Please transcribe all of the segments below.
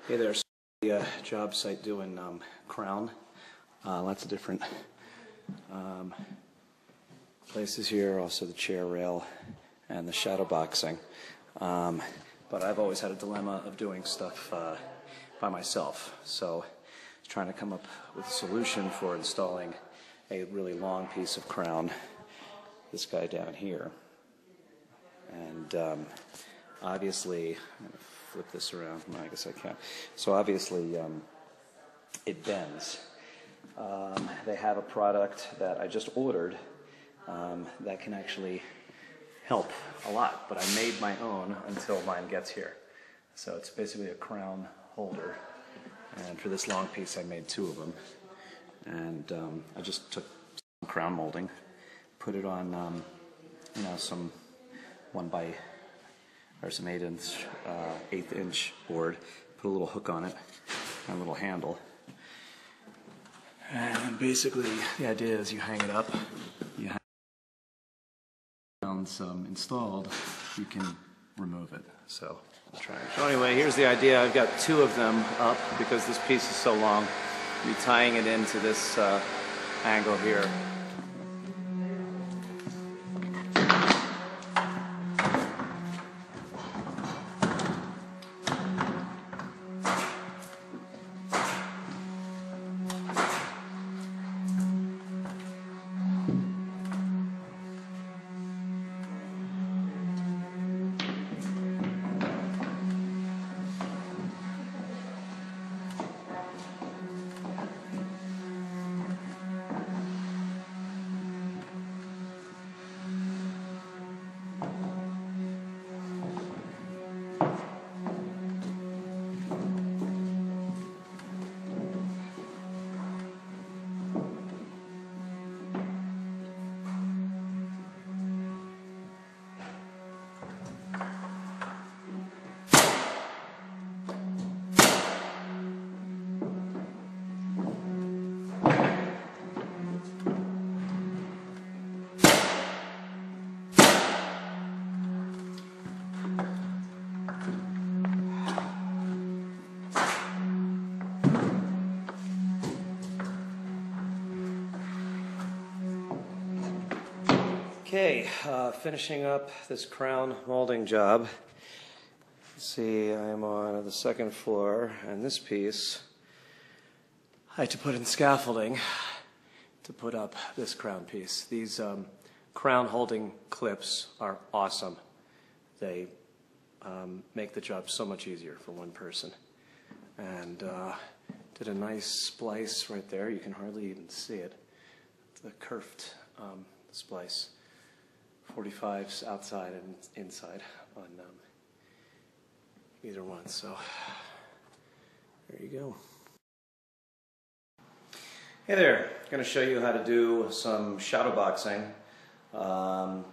Hey there, so the job site doing crown. Lots of different places here, also the chair rail and the shadow boxing. But I've always had a dilemma of doing stuff by myself. So I was trying to come up with a solution for installing a really long piece of crown, this guy down here. And obviously, I'm going to flip this around. No, I guess I can't. So obviously, it bends. They have a product that I just ordered that can actually help a lot, but I made my own until mine gets here. So it's basically a crown holder, and for this long piece I made two of them. And I just took some crown molding, put it on some 8-inch board, put a little hook on it and a little handle. And basically the idea is you hang it up, you hang it once installed, you can remove it. So I'll try it. So anyway, here's the idea. I've got two of them up because this piece is so long. I'll be tying it into this angle here. Okay, finishing up this crown molding job. See, I'm on the second floor, and this piece I had to put in scaffolding to put up this crown piece. These crown holding clips are awesome. They make the job so much easier for one person. And did a nice splice right there. You can hardly even see it. The curved splice. 45s outside and inside on either one. So there you go. Hey there, I'm going to show you how to do some shadow boxing on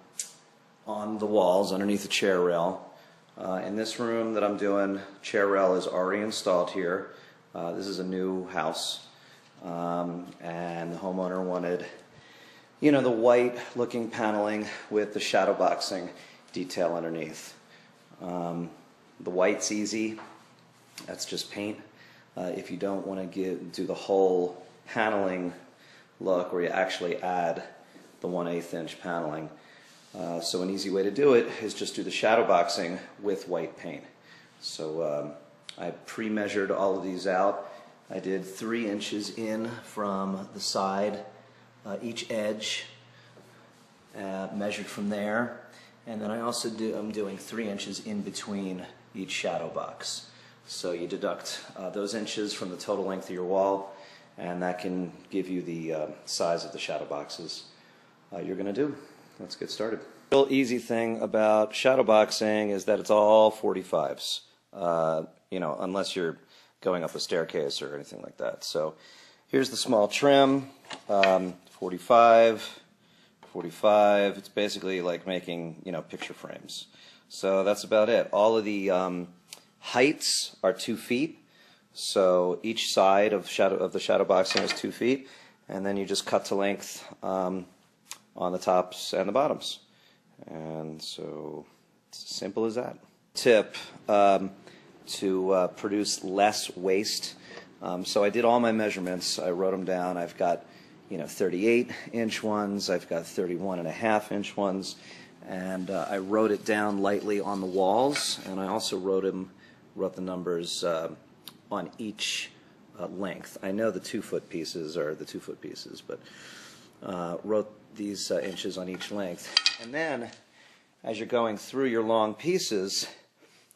the walls underneath the chair rail. In this room that I'm doing, chair rail is already installed here. This is a new house, and the homeowner wanted the white looking paneling with the shadow boxing detail underneath. The white's easy, that's just paint. If you don't want to do the whole paneling look where you actually add the 1/8 inch paneling, so an easy way to do it is just do the shadow boxing with white paint. So I pre-measured all of these out. I did 3 inches in from the side, each edge, measured from there, and then I also I'm doing 3 inches in between each shadow box. So you deduct those inches from the total length of your wall, and that can give you the size of the shadow boxes you're going to do. Let's get started. The real easy thing about shadow boxing is that it's all 45s, unless you're going up a staircase or anything like that. So here's the small trim, 45, 45. It's basically like making, picture frames. So that's about it. All of the heights are 2 feet. So each side of the shadow boxing is 2 feet, and then you just cut to length on the tops and the bottoms. And so it's as simple as that. Tip, to produce less waste. So I did all my measurements. I wrote them down. I've got 38-inch ones. I've got 31.5-inch ones. And I wrote it down lightly on the walls. And I also wrote the numbers on each length. I know the 2-foot pieces are the 2-foot pieces, but wrote these inches on each length. And then, as you're going through your long pieces,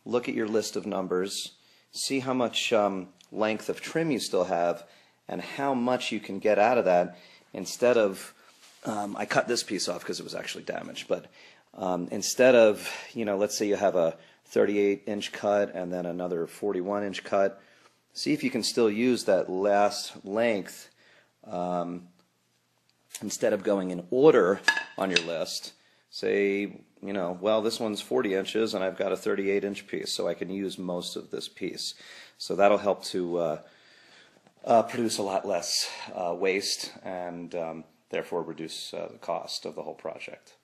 look at your list of numbers, see how much length of trim you still have, and how much you can get out of that instead of, I cut this piece off because it was actually damaged, but instead of, let's say you have a 38-inch cut and then another 41-inch cut, see if you can still use that last length instead of going in order on your list. Say, well, this one's 40 inches and I've got a 38-inch piece, so I can use most of this piece. So that'll help to produce a lot less waste and therefore reduce the cost of the whole project.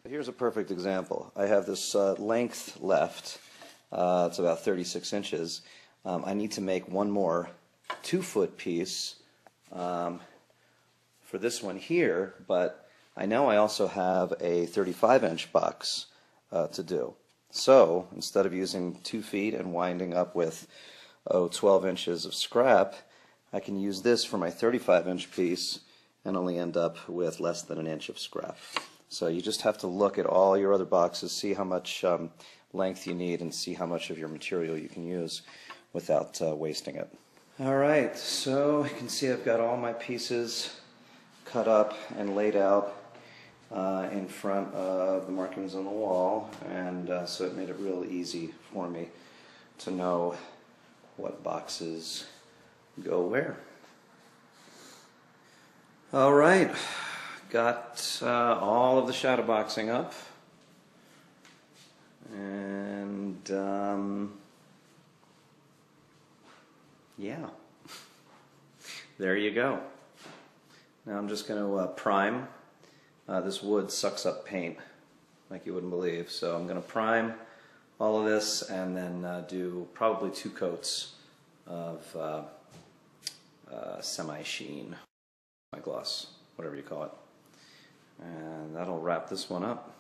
Here's a perfect example. I have this length left. It's about 36 inches. I need to make one more 2-foot piece for this one here, but I know I also have a 35-inch box to do. So instead of using 2 feet and winding up with 12 inches of scrap, I can use this for my 35-inch piece and only end up with less than an inch of scrap. So you just have to look at all your other boxes, see how much length you need, and see how much of your material you can use without wasting it. Alright, so you can see I've got all my pieces cut up and laid out in front of the markings on the wall, and so it made it real easy for me to know what boxes go where. Alright, got all of the shadow boxing up, and yeah, there you go. Now I'm just going to prime. This wood sucks up paint like you wouldn't believe, so I'm going to prime all of this and then do probably 2 coats of semi-sheen, gloss, whatever you call it. And that'll wrap this one up.